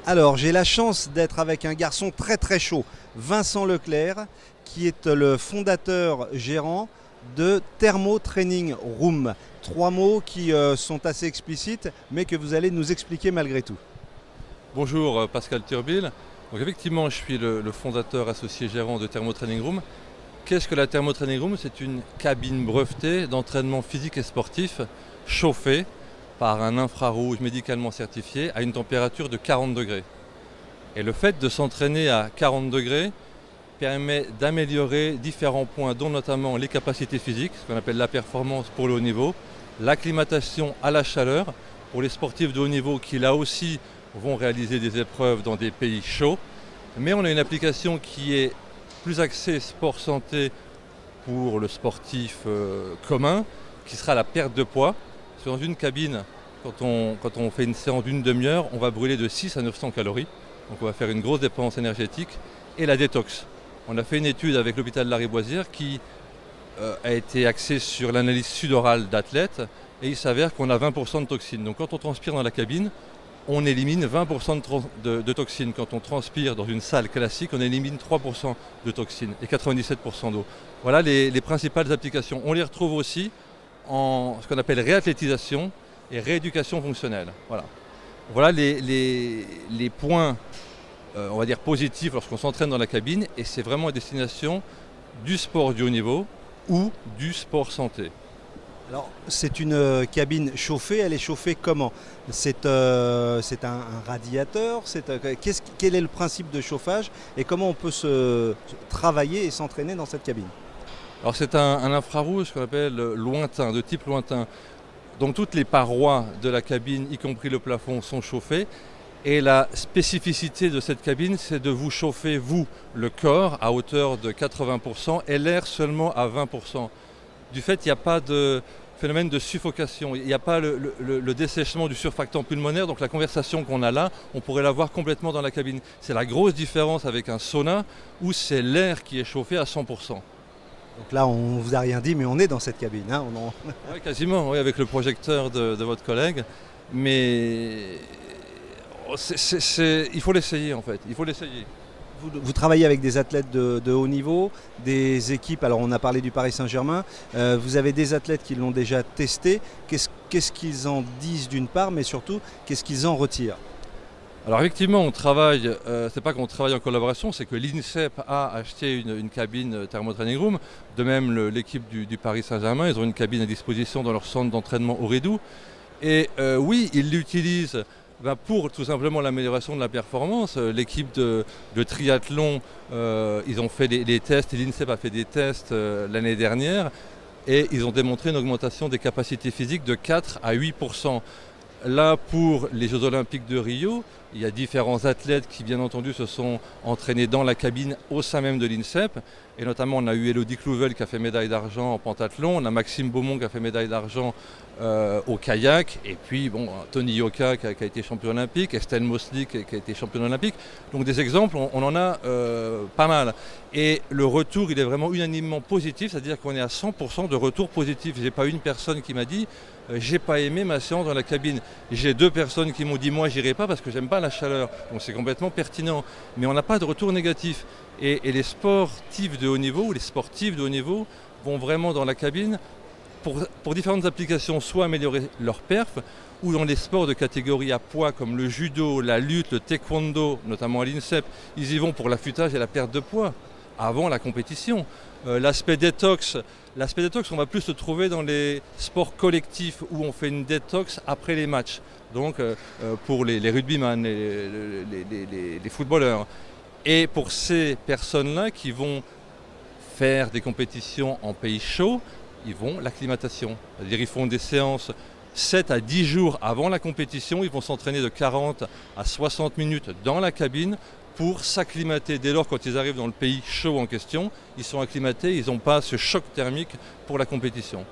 Alors, j'ai la chance d'être avec un garçon très très chaud, Vincent Leclerc, qui est le fondateur gérant de Thermo Training Room. Trois mots qui sont assez explicites, mais que vous allez nous expliquer malgré tout. Bonjour Pascal Turbil. Donc effectivement, je suis le fondateur associé gérant de Thermo Training Room. Qu'est-ce que la Thermo Training Room? C'est une cabine brevetée d'entraînement physique et sportif chauffée par un infrarouge médicalement certifié à une température de 40 degrés. Et le fait de s'entraîner à 40 degrés permet d'améliorer différents points, dont notamment les capacités physiques, ce qu'on appelle la performance pour le haut niveau, l'acclimatation à la chaleur pour les sportifs de haut niveau qui là aussi vont réaliser des épreuves dans des pays chauds. Mais on a une application qui est plus axée sport santé pour le sportif commun, qui sera la perte de poids. Dans une cabine, quand on fait une séance d'une demi-heure, on va brûler de 6 à 900 calories. Donc on va faire une grosse dépense énergétique. Et la détox. On a fait une étude avec l'hôpital Lariboisière qui a été axée sur l'analyse sudorale d'athlètes. Et il s'avère qu'on a 20% de toxines. Donc quand on transpire dans la cabine, on élimine 20% de toxines. Quand on transpire dans une salle classique, on élimine 3% de toxines et 97% d'eau. Voilà les principales applications. On les retrouve aussi en ce qu'on appelle réathlétisation et rééducation fonctionnelle. Voilà les points on va dire positifs lorsqu'on s'entraîne dans la cabine, et c'est vraiment à destination du sport du haut niveau ou du sport santé. Alors, c'est une cabine chauffée, elle est chauffée comment? C'est un radiateur, quel est le principe de chauffage et comment on peut se travailler et s'entraîner dans cette cabine? Alors c'est un infrarouge qu'on appelle lointain, de type lointain. Donc toutes les parois de la cabine, y compris le plafond, sont chauffées. Et la spécificité de cette cabine, c'est de vous chauffer, vous, le corps, à hauteur de 80% et l'air seulement à 20%. Du fait, il n'y a pas de phénomène de suffocation, il n'y a pas le dessèchement du surfactant pulmonaire. Donc la conversation qu'on a là, on pourrait l'avoir complètement dans la cabine. C'est la grosse différence avec un sauna où c'est l'air qui est chauffé à 100%. Donc là, on ne vous a rien dit, mais on est dans cette cabine. Hein, Oui, quasiment, oui, avec le projecteur de votre collègue. Mais il faut l'essayer en fait, il faut l'essayer. Vous travaillez avec des athlètes de haut niveau, des équipes, alors on a parlé du Paris Saint-Germain, vous avez des athlètes qui l'ont déjà testé. Qu'est-ce qu'ils en disent d'une part, mais surtout, qu'est-ce qu'ils en retirent? Alors effectivement, on travaille, c'est pas qu'on travaille en collaboration, c'est que l'INSEP a acheté une cabine Thermo Training Room. De même, l'équipe du Paris Saint-Germain, ils ont une cabine à disposition dans leur centre d'entraînement Aurédou. Et oui, ils l'utilisent pour tout simplement l'amélioration de la performance. L'équipe de triathlon, ils ont fait des tests, et l'INSEP a fait des tests l'année dernière, et ils ont démontré une augmentation des capacités physiques de 4 à 8%. Là, pour les Jeux Olympiques de Rio, il y a différents athlètes qui, bien entendu, se sont entraînés dans la cabine au sein même de l'INSEP. Et notamment, on a eu Elodie Clouvel qui a fait médaille d'argent en pentathlon. On a Maxime Beaumont qui a fait médaille d'argent au kayak. Et puis, Tony Yoka qui a été champion olympique. Estelle Mosley qui a été championne olympique. Donc, des exemples, on en a pas mal. Et le retour, il est vraiment unanimement positif. C'est-à-dire qu'on est à 100% de retour positif. Je n'ai pas une personne qui m'a dit j'ai pas aimé ma séance dans la cabine. J'ai 2 personnes qui m'ont dit moi j'irai pas parce que j'aime pas la chaleur. Donc c'est complètement pertinent. Mais on n'a pas de retour négatif. Et les sportifs de haut niveau ou les sportifs de haut niveau vont vraiment dans la cabine pour différentes applications, soit améliorer leur perf, ou dans les sports de catégorie à poids comme le judo, la lutte, le taekwondo, notamment à l'INSEP, ils y vont pour l'affûtage et la perte de poids avant la compétition. L'aspect détox, on va plus le trouver dans les sports collectifs où on fait une détox après les matchs. Donc pour les rugbyman, les footballeurs. Et pour ces personnes-là qui vont faire des compétitions en pays chaud, ils vont l'acclimatation. C'est-à-dire ils font des séances 7 à 10 jours avant la compétition, ils vont s'entraîner de 40 à 60 minutes dans la cabine pour s'acclimater. Dès lors, quand ils arrivent dans le pays chaud en question, ils sont acclimatés, ils n'ont pas ce choc thermique pour la compétition.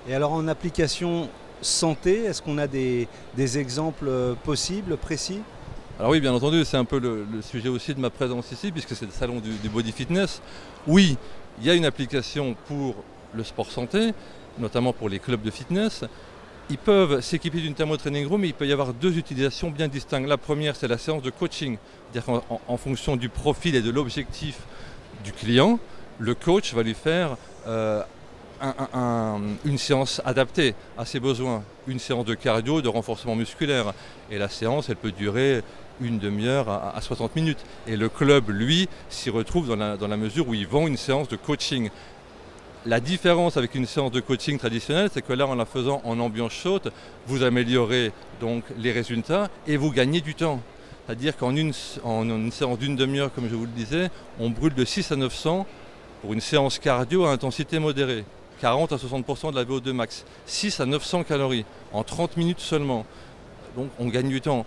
Et alors en application santé, est-ce qu'on a des exemples possibles, précis? Alors oui, bien entendu, c'est un peu le sujet aussi de ma présence ici, puisque c'est le salon du body fitness. Oui, il y a une application pour le sport santé, notamment pour les clubs de fitness. Ils peuvent s'équiper d'une thermo-training room, mais il peut y avoir deux utilisations bien distinctes. La première, c'est la séance de coaching, c'est-à-dire qu'en fonction du profil et de l'objectif du client, le coach va lui faire une séance adaptée à ses besoins, une séance de cardio, de renforcement musculaire. Et la séance, elle peut durer une demi-heure à 60 minutes. Et le club, lui, s'y retrouve dans la mesure où il vend une séance de coaching. La différence avec une séance de coaching traditionnelle, c'est que là, en la faisant en ambiance chaude, vous améliorez donc les résultats et vous gagnez du temps. C'est-à-dire qu'en une séance d'une demi-heure, comme je vous le disais, on brûle de 6 à 900 pour une séance cardio à intensité modérée. 40 à 60% de la VO2 max. 6 à 900 calories en 30 minutes seulement. Donc on gagne du temps.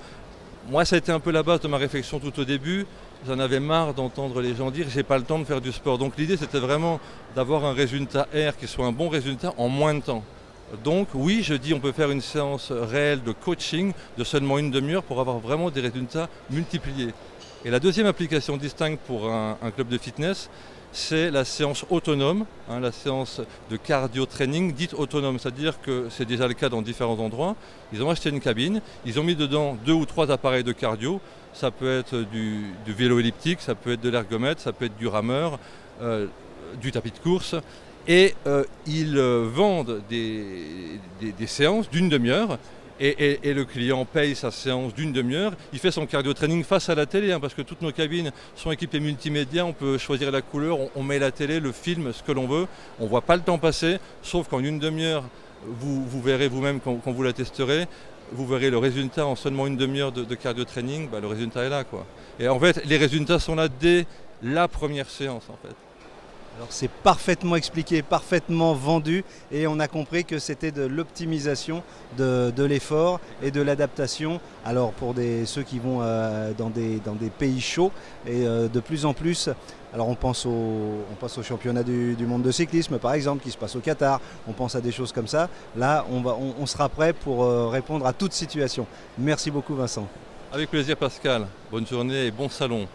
Moi, ça a été un peu la base de ma réflexion tout au début. J'en avais marre d'entendre les gens dire « j'ai pas le temps de faire du sport ». Donc l'idée, c'était vraiment d'avoir un résultat R qui soit un bon résultat en moins de temps. Donc oui, je dis on peut faire une séance réelle de coaching de seulement une demi-heure pour avoir vraiment des résultats multipliés. Et la deuxième application distincte pour un club de fitness, c'est la séance autonome, la séance de cardio-training dite autonome. C'est-à-dire que c'est déjà le cas dans différents endroits. Ils ont acheté une cabine, ils ont mis dedans 2 ou 3 appareils de cardio. Ça peut être du vélo elliptique, ça peut être de l'ergomètre, ça peut être du rameur, du tapis de course. Et ils vendent des séances d'une demi-heure. Et le client paye sa séance d'une demi-heure, il fait son cardio-training face à la télé, parce que toutes nos cabines sont équipées multimédia, on peut choisir la couleur, on met la télé, le film, ce que l'on veut, on ne voit pas le temps passer, sauf qu'en une demi-heure, vous verrez vous-même quand vous la testerez, vous verrez le résultat en seulement une demi-heure de cardio-training, le résultat est là, quoi. Et en fait, les résultats sont là dès la première séance, en fait. Alors c'est parfaitement expliqué, parfaitement vendu et on a compris que c'était de l'optimisation de l'effort et de l'adaptation. Alors pour ceux qui vont dans des pays chauds et de plus en plus, alors on pense au championnat du monde de cyclisme par exemple qui se passe au Qatar, on pense à des choses comme ça. Là on sera prêt pour répondre à toute situation. Merci beaucoup Vincent. Avec plaisir Pascal, bonne journée et bon salon.